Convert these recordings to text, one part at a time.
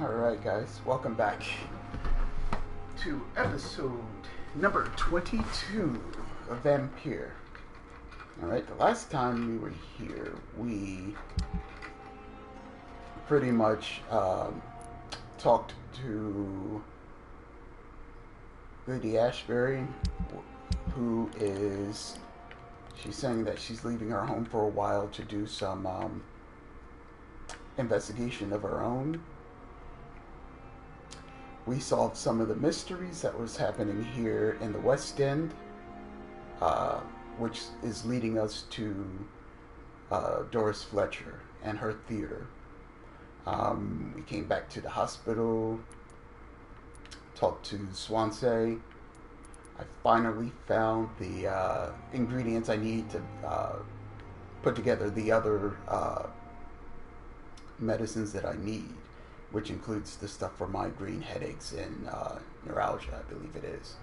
Alright guys, welcome back to episode number 22 of Vampyr. Alright, the last time we were here, we pretty much talked to Lady Ashbury, who is, she's saying that she's leaving her home for a while to do some investigation of her own. We solved some of the mysteries that was happening here in the West End, which is leading us to Doris Fletcher and her theater. We came back to the hospital, talked to Swansea. I finally found the ingredients I need to put together the other medicines that I need, which includes the stuff for migraine, headaches, and neuralgia, I believe it is.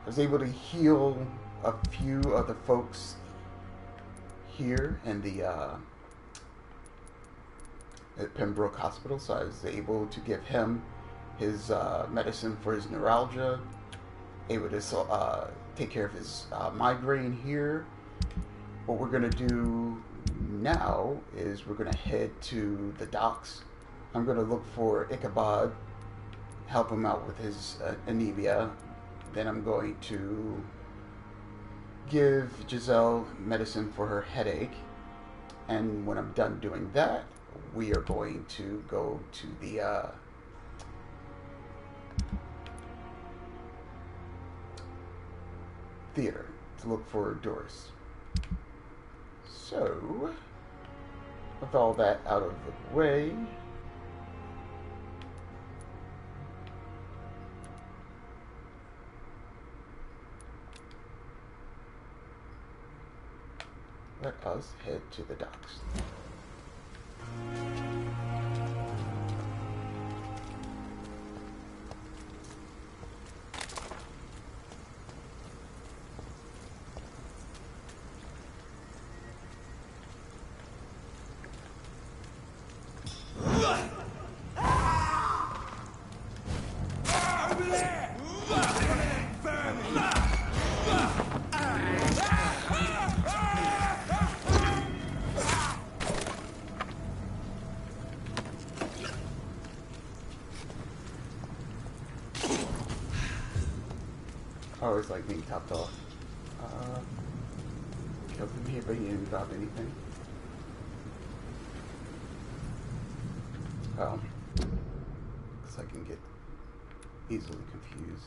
I was able to heal a few of the folks here in the at Pembroke Hospital, so I was able to give him his medicine for his neuralgia, able to take care of his migraine here. What we're going to do now is we're going to head to the docks. I'm going to look for Ichabod, help him out with his anemia. Then I'm going to give Giselle medicine for her headache. And when I'm done doing that, we are going to go to the theater to look for Doris. So, with all that out of the way, let us head to the docks. I always like being topped off. Killed him here, but he didn't drop anything. Oh. Because I can get easily confused.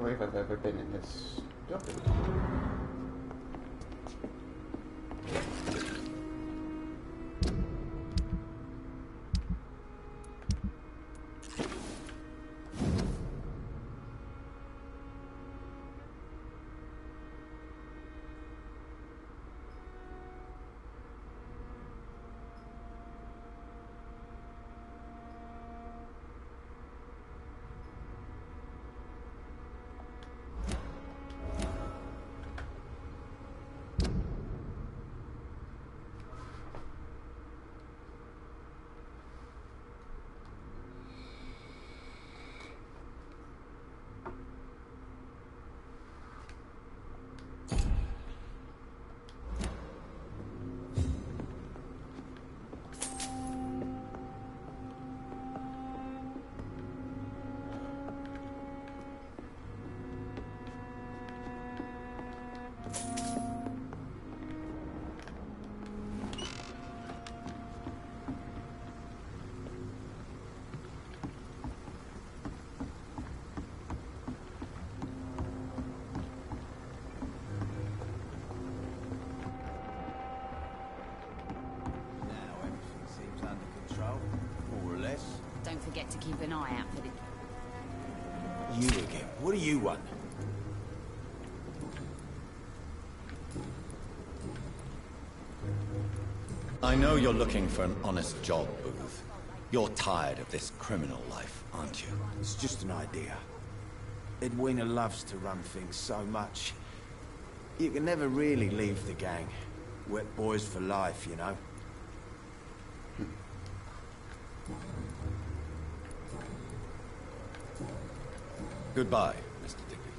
believe I've ever been in this building. Don't forget to keep an eye out for the... You again. What do you want? I know you're looking for an honest job, Booth. You're tired of this criminal life, aren't you? It's just an idea. Edwina loves to run things so much. You can never really leave the gang. Wet boys for life, you know. Goodbye, Mr. Digby.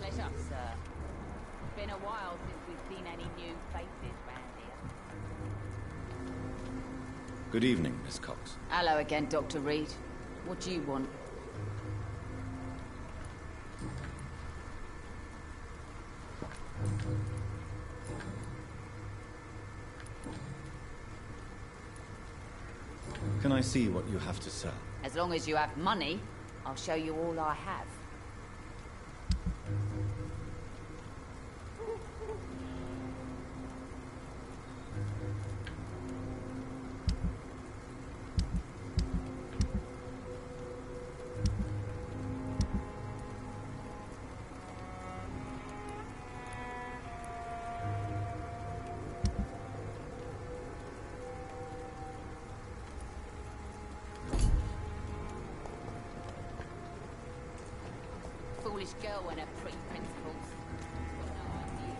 Pleasure, sir. Been a while since we've seen any new faces round here. Good evening, Miss Cox. Hello again, Dr. Reed. What do you want? Can I see what you have to sell? As long as you have money, I'll show you all I have. Foolish girl and her pretty principles. Got no idea.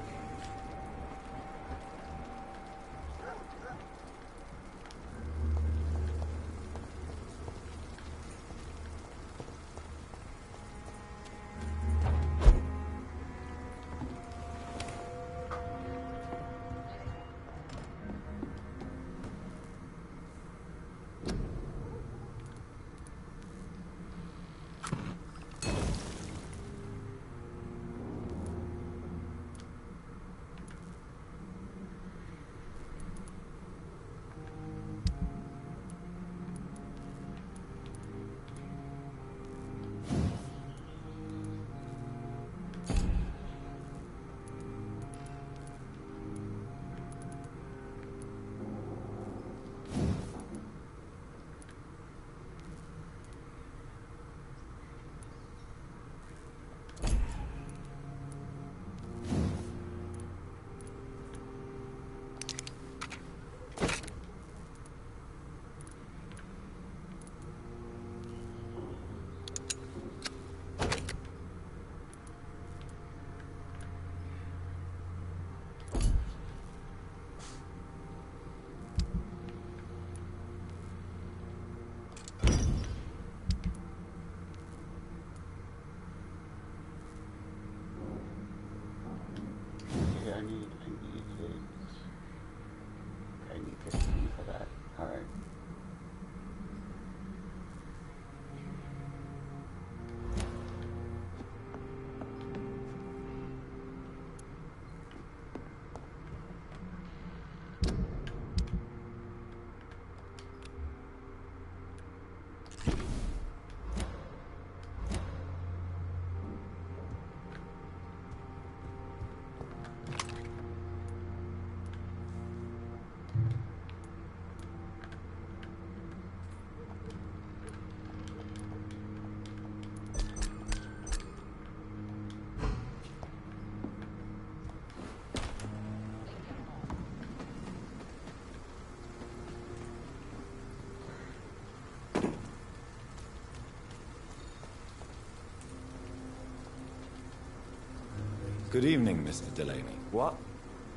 Good evening, Mr. Delaney. What?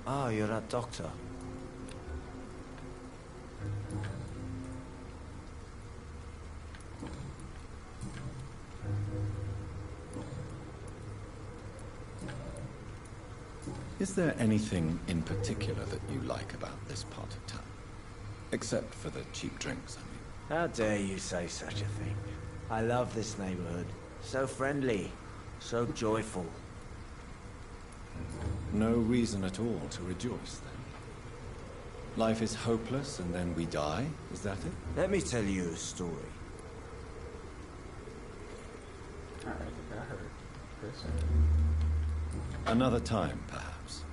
Oh, you're that doctor. Is there anything in particular that you like about this part of town? Except for the cheap drinks, I mean. How dare you say such a thing? I love this neighborhood. So friendly, so joyful. No reason at all to rejoice, then. Life is hopeless and then we die, is that it? Let me tell you a story. Alright, I think I heard Chris. Another time, perhaps.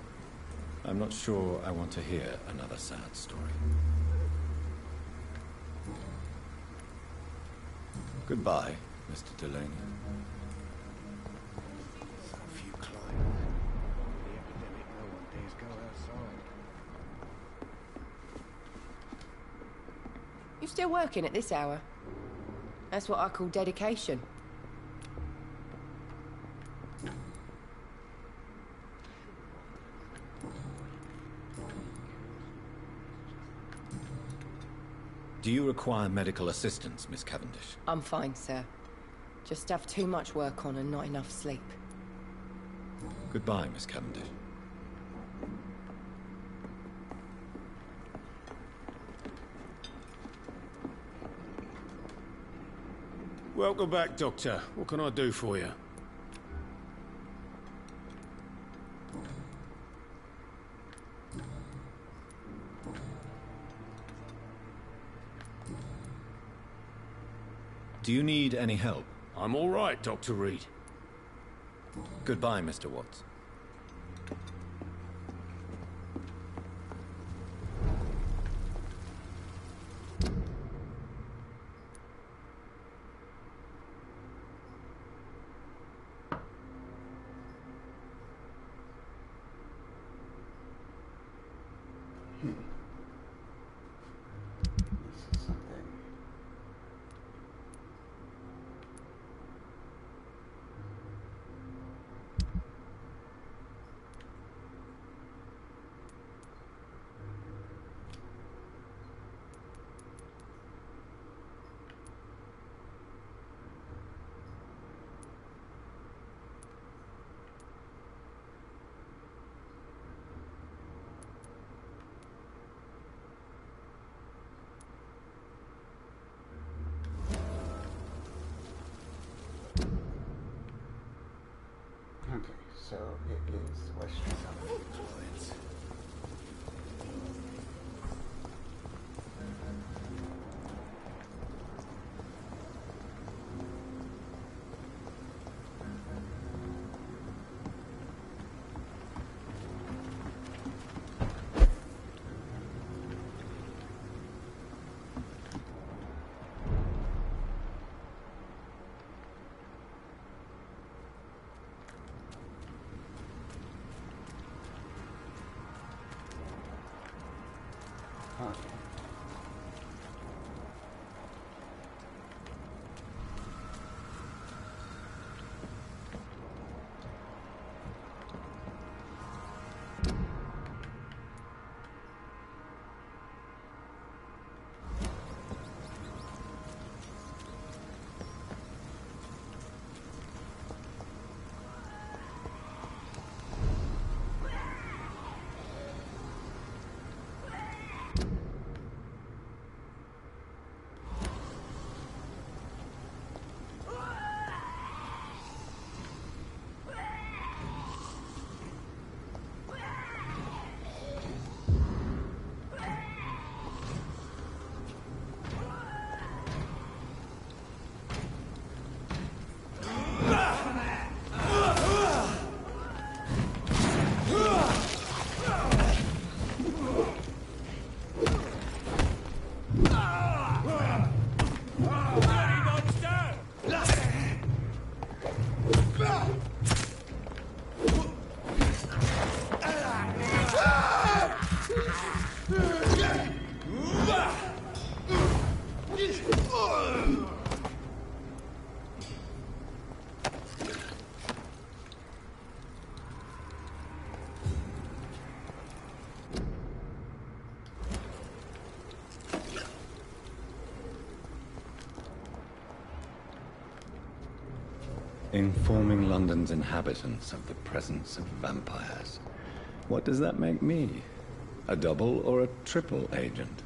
I'm not sure I want to hear another sad story. Goodbye, Mr. Delaney. So few clients. The epidemic, no one dares go outside. You still working at this hour? That's what I call dedication. Do you require medical assistance, Miss Cavendish? I'm fine, sir. Just have too much work on and not enough sleep. Goodbye, Miss Cavendish. Welcome back, Doctor. What can I do for you? Do you need any help? I'm all right, Dr. Reed. Goodbye, Mr. Watts. This is something. Okay, so it is Western Summer. Okay. Informing London's inhabitants of the presence of vampires. What does that make me? A double or a triple agent?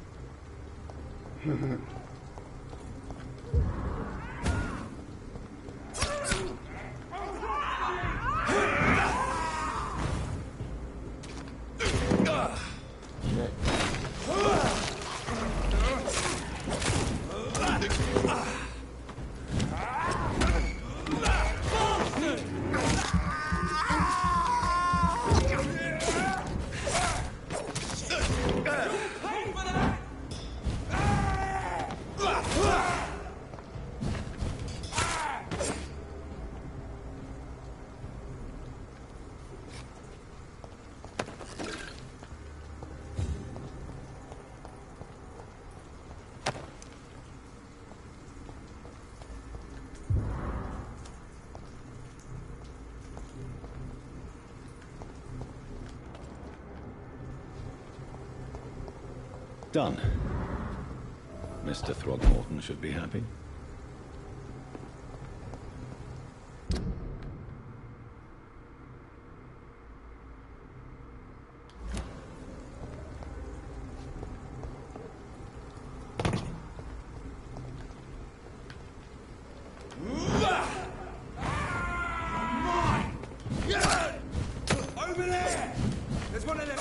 Done. Mr. Throgmorton should be happy. Over there! There's one of them!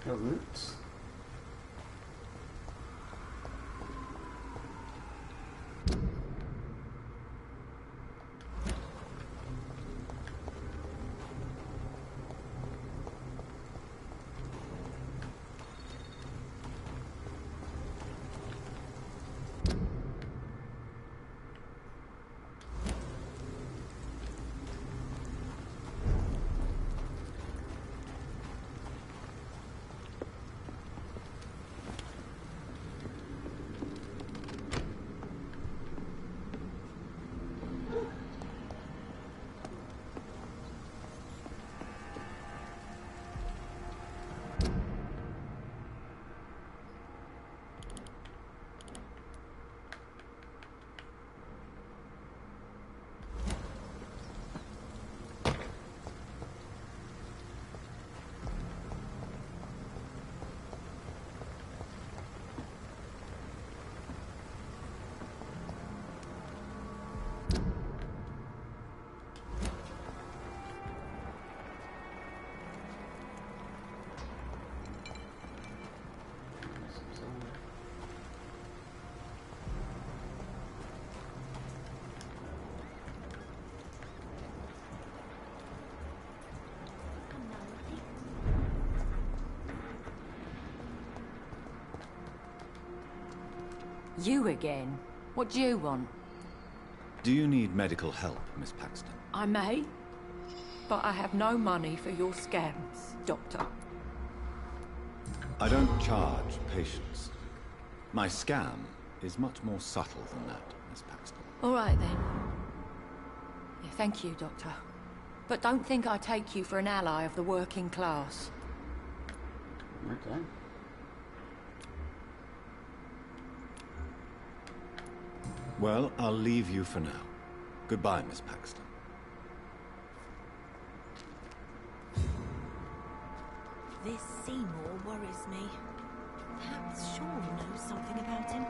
No roots. You again? What do you want? Do you need medical help, Miss Paxton? I may, but I have no money for your scams, Doctor. I don't charge patients. My scam is much more subtle than that, Miss Paxton. All right, then. Yeah, thank you, Doctor. But don't think I take you for an ally of the working class. Okay. Well, I'll leave you for now. Goodbye, Miss Paxton. This Seymour worries me. Perhaps Sean knows something about him.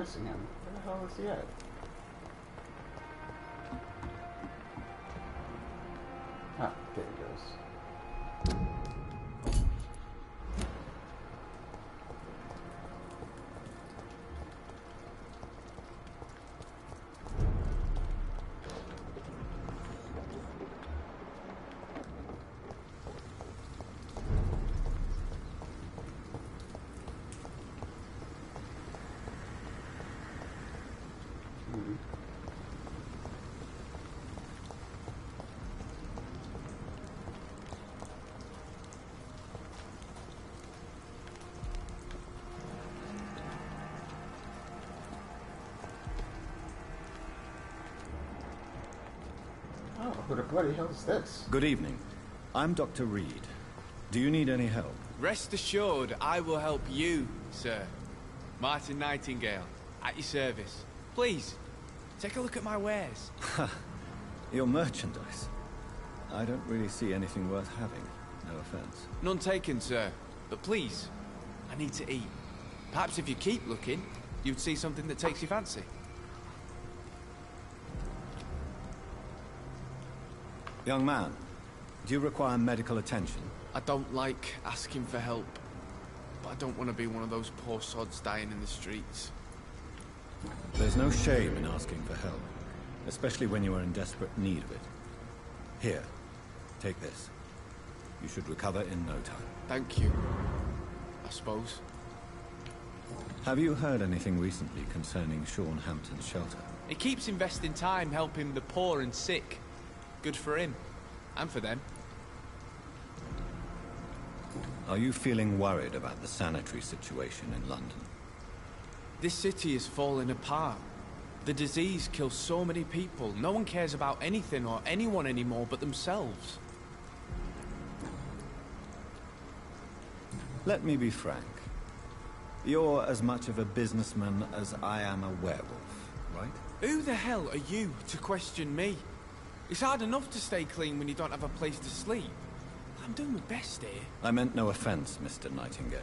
missing him. Where the hell is he at? Ah, there he goes. Oh, who the bloody hell is this? Good evening. I'm Dr. Reed. Do you need any help? Rest assured, I will help you, sir. Martin Nightingale, at your service. Please, take a look at my wares. Your merchandise. I don't really see anything worth having. No offense. None taken, sir. But please, I need to eat. Perhaps if you keep looking, you'd see something that takes your fancy. Young man, do you require medical attention? I don't like asking for help, but I don't want to be one of those poor sods dying in the streets. There's no shame in asking for help, especially when you are in desperate need of it. Here, take this. You should recover in no time. Thank you, I suppose. Have you heard anything recently concerning Sean Hampton's shelter? He keeps investing time helping the poor and sick. Good for him, and for them. Are you feeling worried about the sanitary situation in London? This city is falling apart. The disease kills so many people. No one cares about anything or anyone anymore but themselves. Let me be frank. You're as much of a businessman as I am a werewolf, right? Who the hell are you to question me? It's hard enough to stay clean when you don't have a place to sleep. I'm doing my best here. I meant no offense, Mr. Nightingale.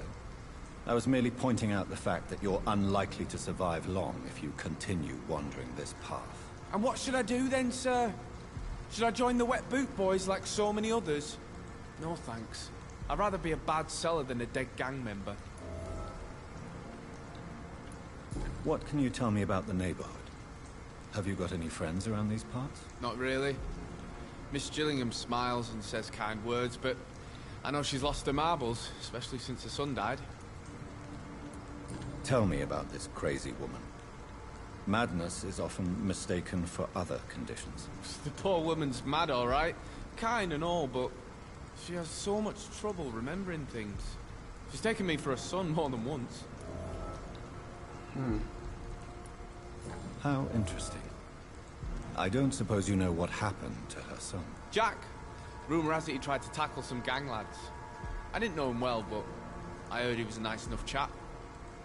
I was merely pointing out the fact that you're unlikely to survive long if you continue wandering this path. And what should I do then, sir? Should I join the Wet Boot Boys like so many others? No thanks. I'd rather be a bad seller than a dead gang member. What can you tell me about the neighborhood? Have you got any friends around these parts? Not really. Miss Gillingham smiles and says kind words, but I know she's lost her marbles, especially since her son died. Tell me about this crazy woman. Madness is often mistaken for other conditions. The poor woman's mad, all right. Kind and all, but she has so much trouble remembering things. She's taken me for a son more than once. How interesting. I don't suppose you know what happened to her son. Jack. Rumour has it he tried to tackle some gang lads. I didn't know him well, but I heard he was a nice enough chap.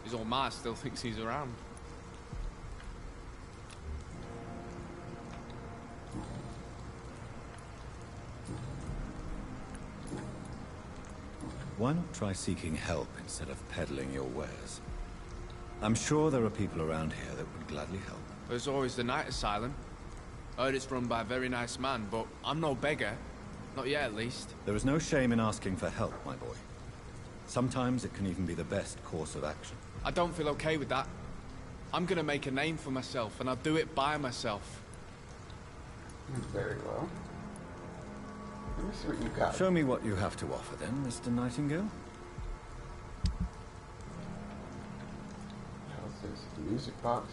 His old ma still thinks he's around. Why not try seeking help instead of peddling your wares? I'm sure there are people around here that would gladly help. There's always the night asylum. I heard it's run by a very nice man, but I'm no beggar. Not yet, at least. There is no shame in asking for help, my boy. Sometimes it can even be the best course of action. I don't feel okay with that. I'm gonna make a name for myself, and I'll do it by myself. Very well. Let me see what you got. Show me what you have to offer then, Mr. Nightingale. How's this? Music box.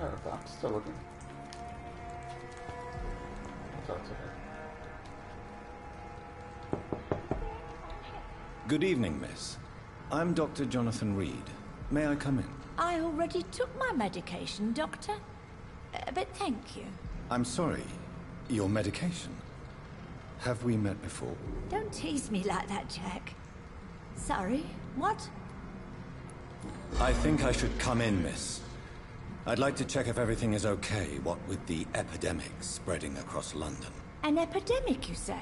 Oh, I'm still looking. I'll talk to her. Good evening, miss. I'm Dr. Jonathan Reed. May I come in? I already took my medication, Doctor. But thank you. I'm sorry. Your medication? Have we met before? Don't tease me like that, Jack. Sorry, what? I think I should come in, miss. I'd like to check if everything is okay, what with the epidemic spreading across London. An epidemic, you say?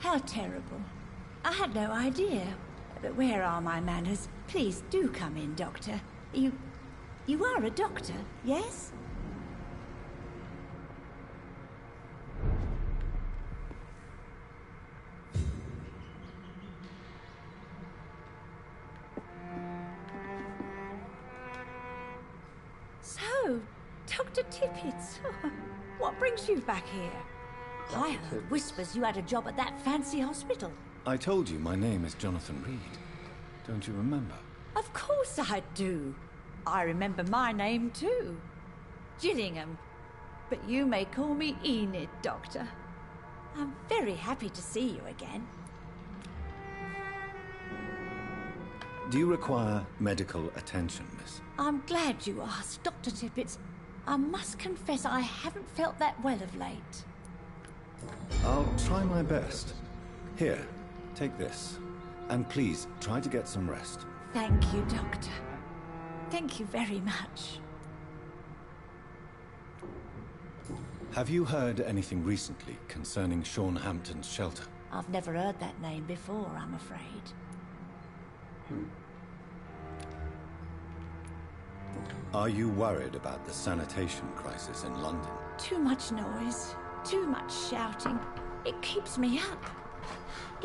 How terrible. I had no idea. But where are my manners? Please do come in, Doctor. You are a doctor, yes? So, Dr. Tippett, what brings you back here? I heard whispers you had a job at that fancy hospital. I told you my name is Jonathan Reed. Don't you remember? Of course I do. I remember my name too. Gillingham. But you may call me Enid, Doctor. I'm very happy to see you again. Do you require medical attention, miss? I'm glad you asked, Dr. Tippett. I must confess I haven't felt that well of late. I'll try my best. Here, take this. And please, try to get some rest. Thank you, Doctor. Thank you very much. Have you heard anything recently concerning Sean Hampton's shelter? I've never heard that name before, I'm afraid. Are you worried about the sanitation crisis in London? Too much noise, too much shouting. It keeps me up.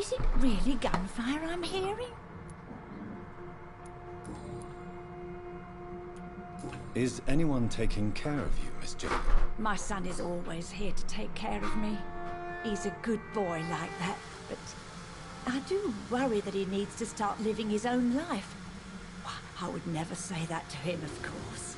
Is it really gunfire I'm hearing? Is anyone taking care of you, Miss Gillingham? My son is always here to take care of me. He's a good boy like that, but I do worry that he needs to start living his own life. I would never say that to him, of course.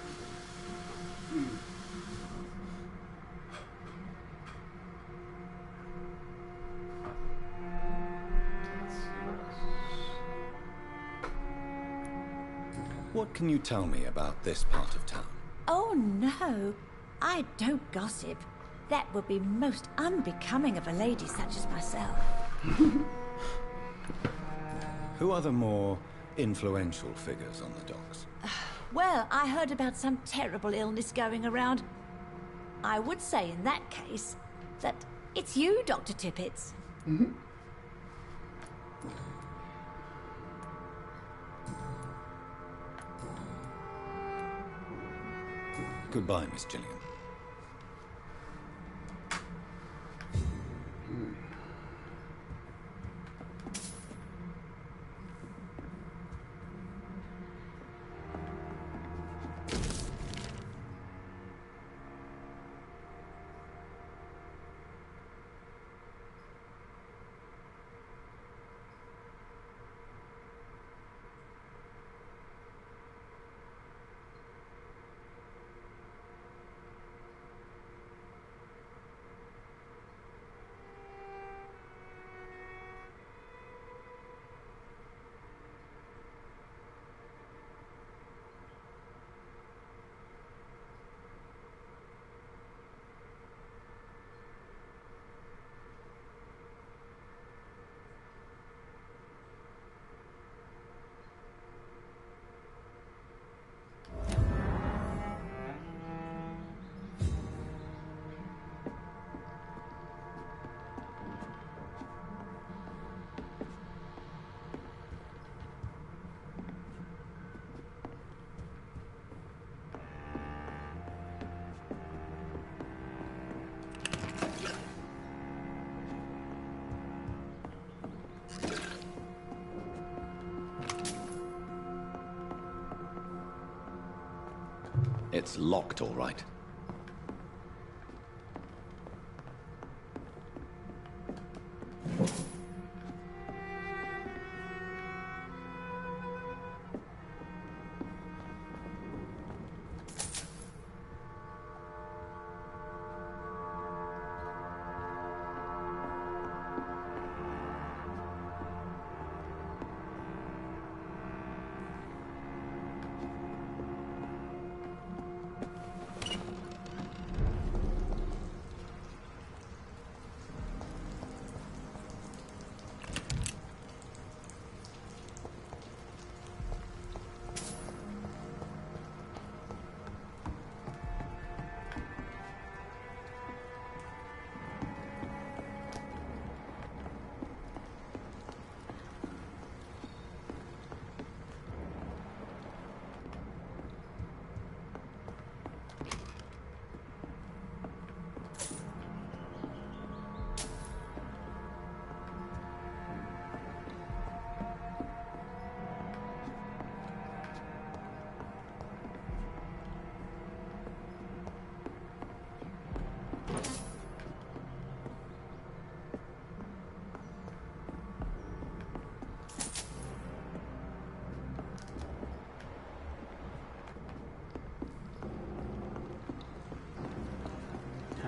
What can you tell me about this part of town? Oh, no. I don't gossip. That would be most unbecoming of a lady such as myself. Who are the more influential figures on the docks? Well, I heard about some terrible illness going around. I would say in that case that it's you, Dr. Tippett. Goodbye, Miss Gillingham. It's locked, all right.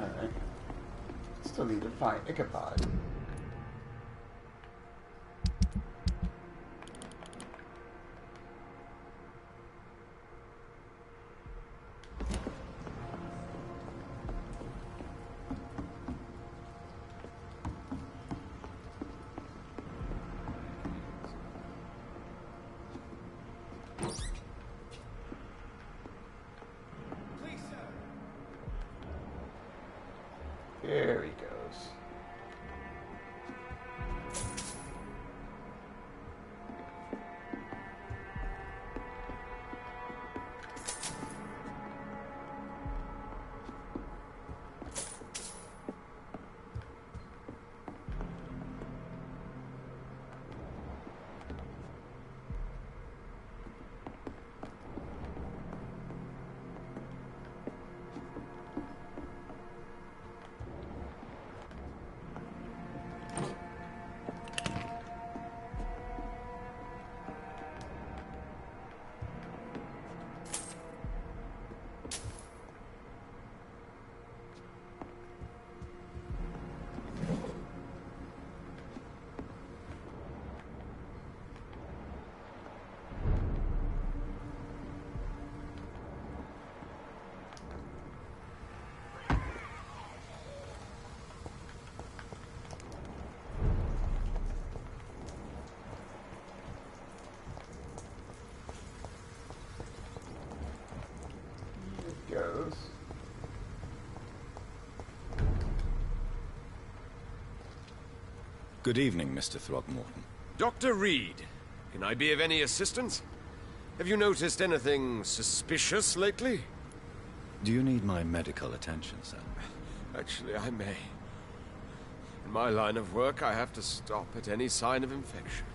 Alright. Still need to find Ichabod. There he goes. Goes. Good evening, Mr. Throgmorton. Dr. Reed, can I be of any assistance? Have you noticed anything suspicious lately? Do you need my medical attention, sir? Actually, I may. In my line of work, I have to stop at any sign of infection.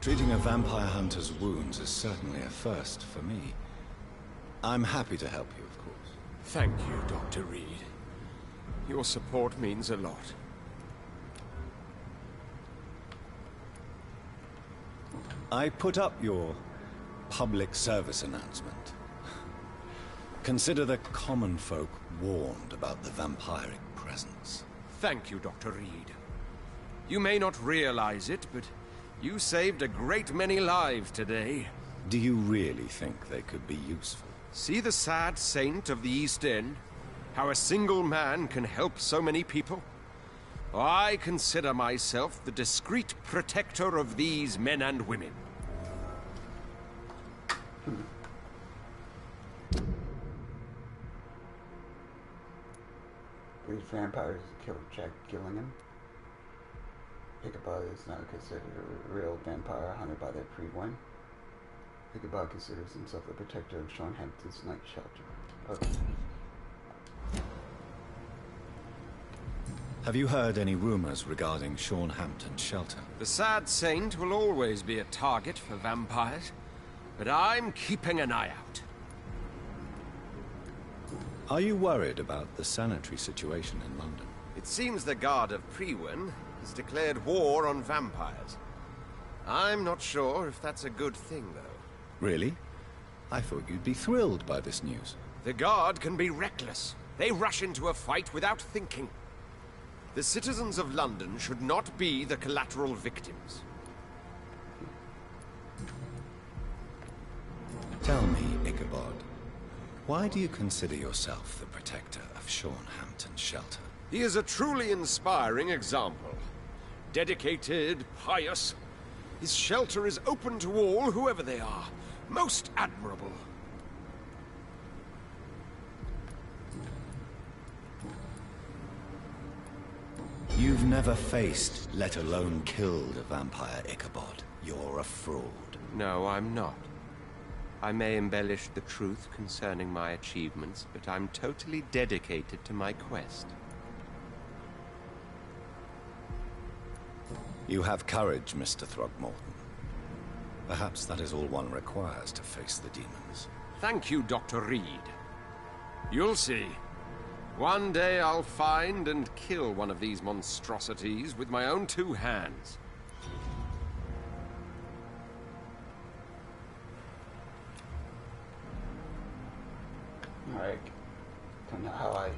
Treating a vampire hunter's wounds is certainly a first for me. I'm happy to help you, of course. Thank you, Dr. Reed. Your support means a lot. I put up your public service announcement. Consider the common folk warned about the vampiric presence. Thank you, Dr. Reed. You may not realize it, but you saved a great many lives today. Do you really think they could be useful? See the sad saint of the East End? How a single man can help so many people? I consider myself the discreet protector of these men and women. These vampires killed Jack Gillingham. Ichabod is not considered a real vampire hunted by their pre-win. Ichabod considers himself the protector of Sean Hampton's night shelter. Okay. Have you heard any rumors regarding Sean Hampton's shelter? The sad saint will always be a target for vampires, but I'm keeping an eye out. Are you worried about the sanitary situation in London? It seems the Guard of Priwen has declared war on vampires. I'm not sure if that's a good thing, though. Really? I thought you'd be thrilled by this news. The Guard can be reckless. They rush into a fight without thinking. The citizens of London should not be the collateral victims. Tell me, Ichabod, why do you consider yourself the protector of Sean Hampton's shelter? He is a truly inspiring example. Dedicated, pious. His shelter is open to all, whoever they are. Most admirable. You've never faced, let alone killed, a vampire, Ichabod. You're a fraud. No, I'm not. I may embellish the truth concerning my achievements, but I'm totally dedicated to my quest. You have courage, Mr. Throgmorton. Perhaps that is all one requires to face the demons. Thank you, Dr. Reed. You'll see. One day I'll find and kill one of these monstrosities with my own 2 hands. Alright. Don't know how I...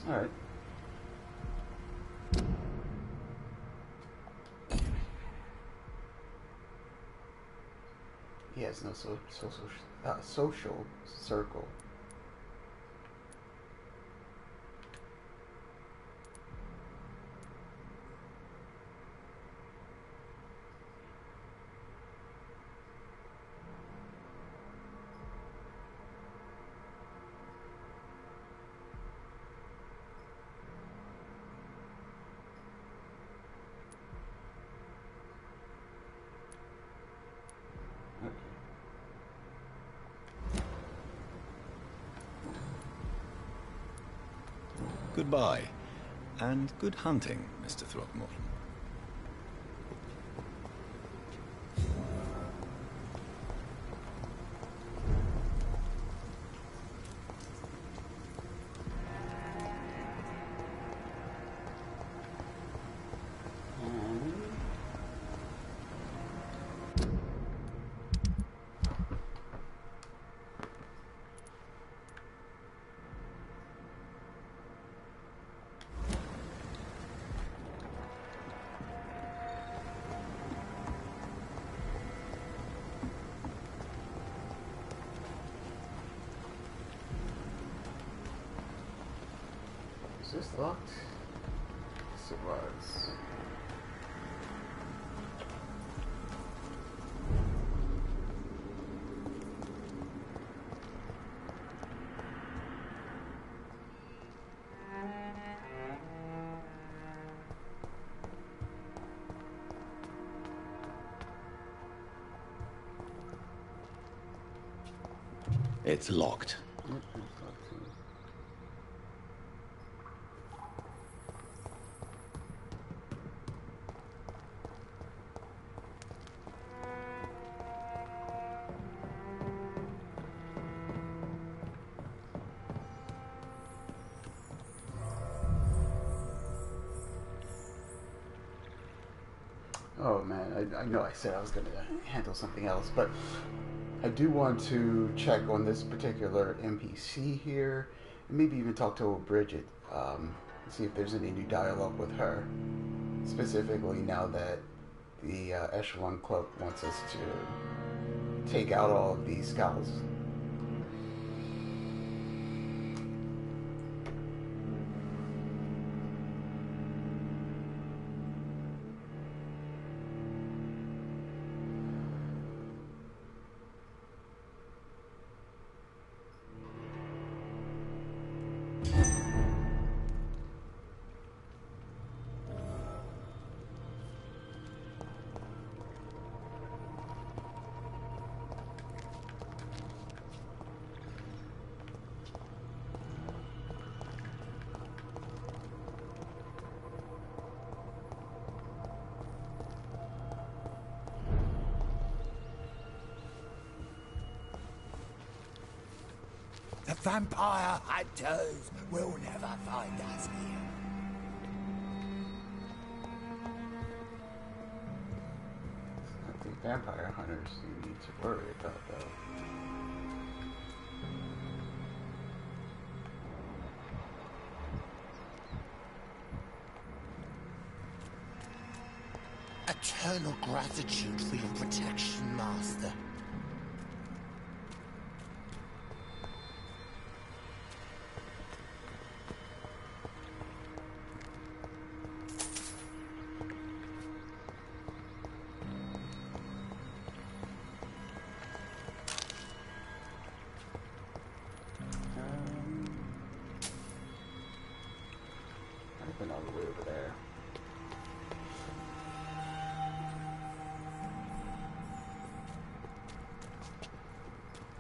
Alright. He has no social circle. Goodbye, and good hunting, Mr. Throckmorton. Is this locked? Yes, it was. It's locked. Oh man, I know I said I was going to handle something else, but I do want to check on this particular NPC here, and maybe even talk to old Bridget, see if there's any new dialogue with her, specifically now that the Echelon Club wants us to take out all of these scouts. The vampire hunters will never find us here. I think vampire hunters you need to worry about, though. Eternal gratitude for your protection, Master. I've been all the way over there.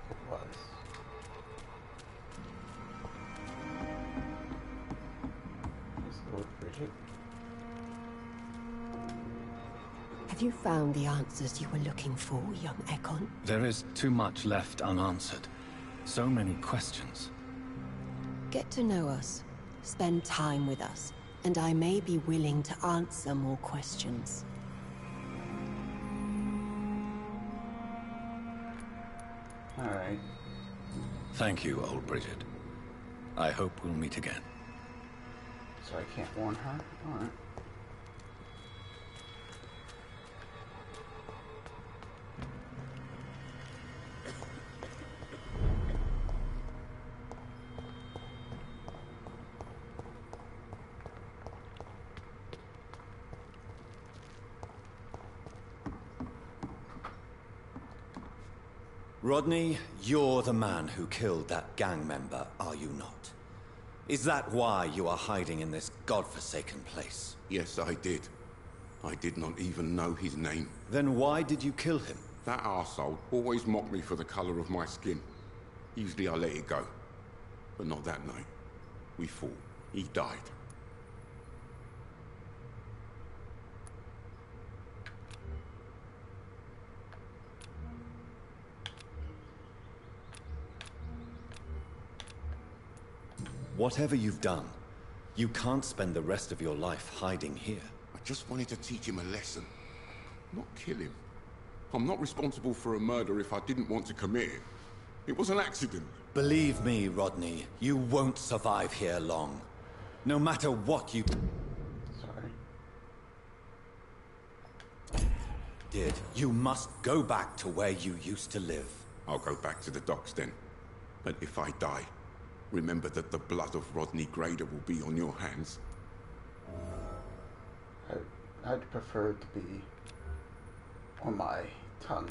It was. Let's go with Bridget. Have you found the answers you were looking for, young Ekon? There is too much left unanswered. So many questions. Get to know us. Spend time with us. And I may be willing to answer more questions. Alright. Thank you, old Bridget. I hope we'll meet again. So I can't warn her? Alright. Rodney, you're the man who killed that gang member, are you not? Is that why you are hiding in this godforsaken place? Yes, I did. I did not even know his name. Then why did you kill him? That arsehole always mocked me for the color of my skin. Usually I let it go. But not that night. We fought. He died. Whatever you've done, you can't spend the rest of your life hiding here. I just wanted to teach him a lesson. Not kill him. I'm not responsible for a murder if I didn't want to commit it. It was an accident. Believe me, Rodney, you won't survive here long. No matter what you... Sorry. Did. You must go back to where you used to live. I'll go back to the docks then. But if I die, remember that the blood of Rodney Grader will be on your hands. I'd prefer it to be on my tongue.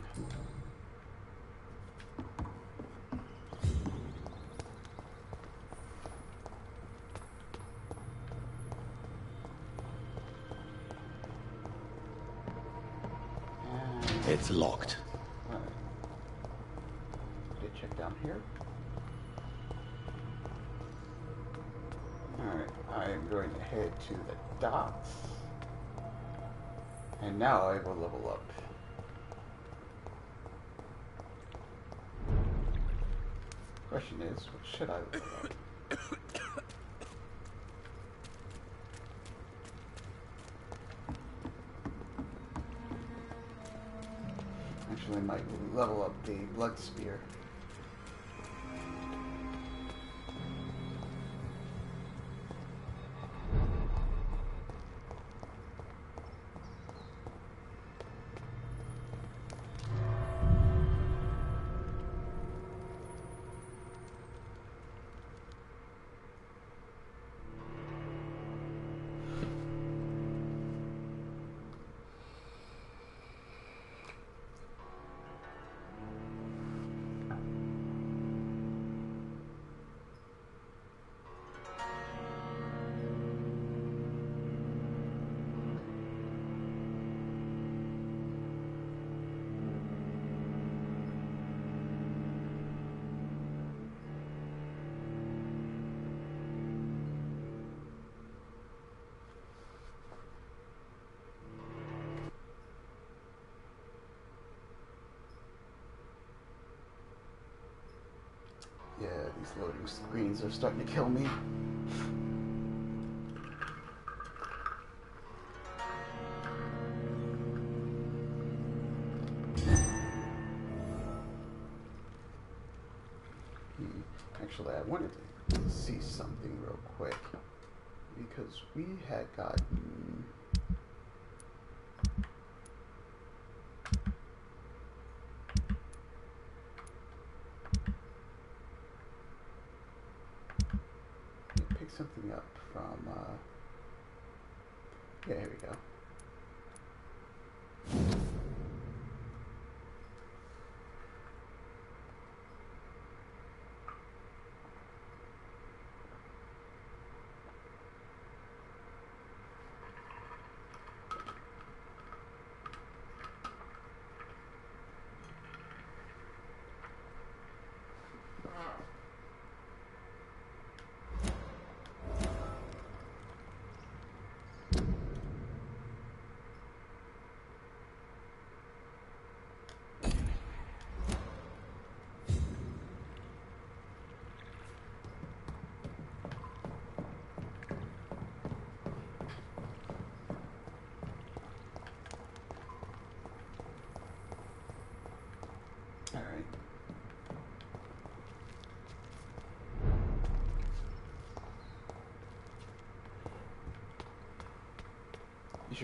It's locked. Alright. Did check down here? Alright, I am going to head to the docks. And now I will level up. Question is, what should I level up? Actually, I might level up the blood spear. Yeah, these loading screens are starting to kill me. Actually, I wanted to see something real quick. Because we had gotten... something up from, yeah, here we go.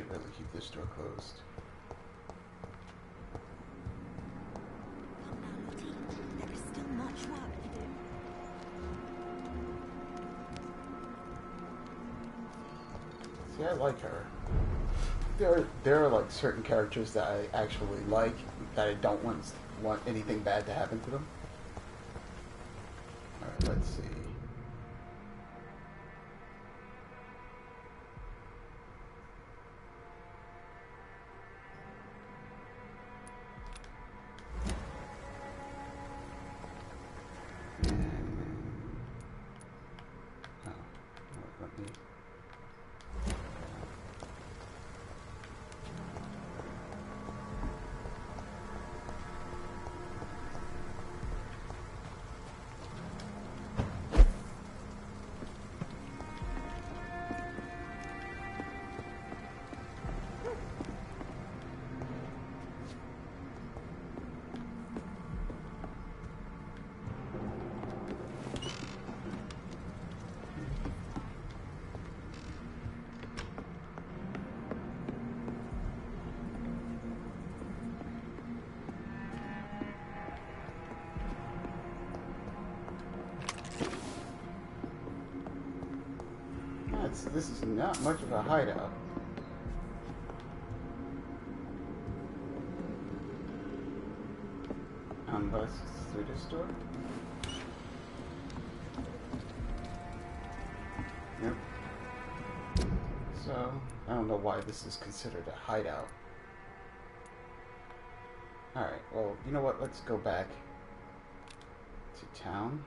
should really keep this door closed. Come now, Lottie. There is still much work to do. See, I like her. There are like certain characters that I actually like that I don't want anything bad to happen to them. Alright, let's see. This is not much of a hideout. Unless it's through this door. Yep. So, I don't know why this is considered a hideout. Alright, well, you know what? Let's go back to town.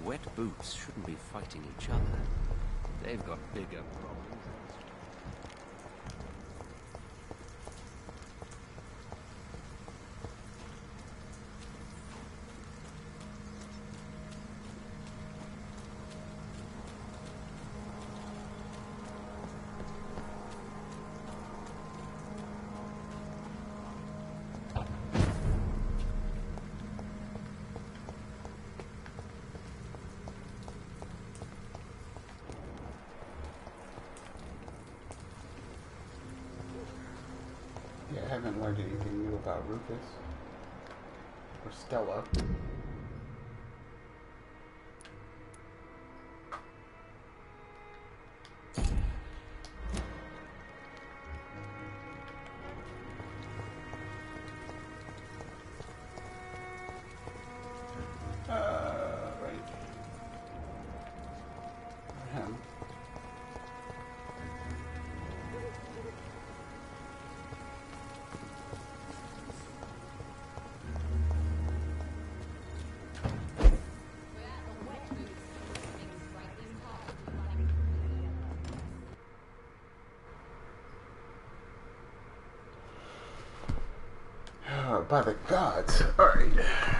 Wet boots shouldn't be fighting each other. They've got bigger problems. Yeah, I haven't learned anything new about Rufus or Stella. Right. Him. By the gods. Alright.